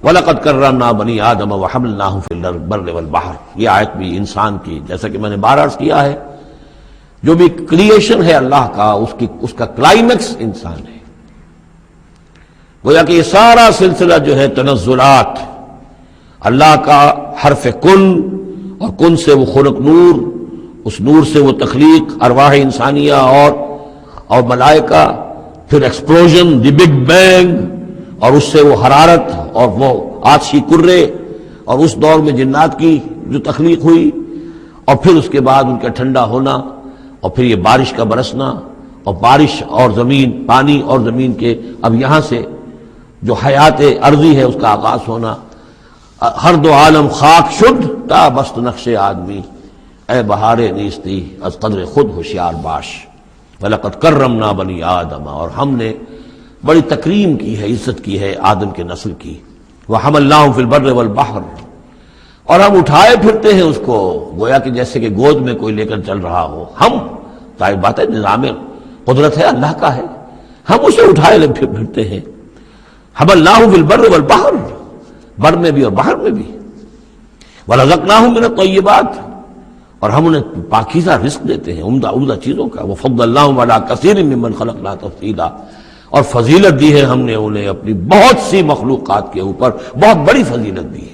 وَلَقَدْ كَرَّمْنَا بَنِي آدَمَ وَحَمَلْنَاهُمْ فِي الْبَرِّ وَالْبَحْرِ، یہ آیت بھی انسان کی، جیسا کہ میں نے بار عرض کیا ہے، جو بھی کریشن ہے اللہ کا، اس کا کلائمیکس انسان ہے۔ گویا کہ یہ سارا سلسلہ جو ہے تنزلات، اللہ کا حرف کن، اور کن سے وہ خلق نور، اس نور سے وہ تخلیق ارواح انسانیہ اور ملائکہ، پھر ایکسپلوژن، دی بگ بینگ، اور اس سے وہ حرارت اور وہ آتشی کرے، اور اس دور میں جنات کی جو تخلیق ہوئی، اور پھر اس کے بعد ان کا ٹھنڈا ہونا، اور پھر یہ بارش کا برسنا، اور بارش اور زمین، پانی اور زمین کے اب یہاں سے جو حیات ارضی ہے اس کا آغاز ہونا۔ ہر دو عالم خاک شد تا بست نقش آدمی، اے بہار نیستی از قدر خود ہوشیار باش۔ وَلَقَدْ كَرَّمْنَا بَنِي آدَمَ، اور ہم نے بڑی تکریم کی ہے، عزت کی ہے آدم کے نسل کی۔ وَحَمَلْنَاهُمْ فِي الْبَرِّ وَالْبَحْرِ، اور ہم اٹھائے پھرتے ہیں اس کو، گویا کہ جیسے کہ گود میں کوئی لے کر چل رہا ہو۔ ہم، ظاہر بات ہے نظام قدرت ہے اللہ کا ہے، ہم اسے اٹھائے پھرتے ہیں۔ حَمَلْنَاهُمْ فِي الْبَرِّ وَالْبَحْرِ، بر میں بھی اور بحر میں بھی۔ وَرَزَقْنَاهُمْ مِنَ الطَّيِّبَاتِ، اور ہم انہیں پاکیزہ رزق دیتے ہیں، عمدہ چیزوں کا۔ وَفَضَّلْنَاهُمْ عَلَىٰ كَثِيرٍ مِّمَّنْ خَلَقْنَا تَفْضِيلًا، اور فضیلت دی ہے ہم نے انہیں اپنی بہت سی مخلوقات کے اوپر، بہت بڑی فضیلت دی ہے۔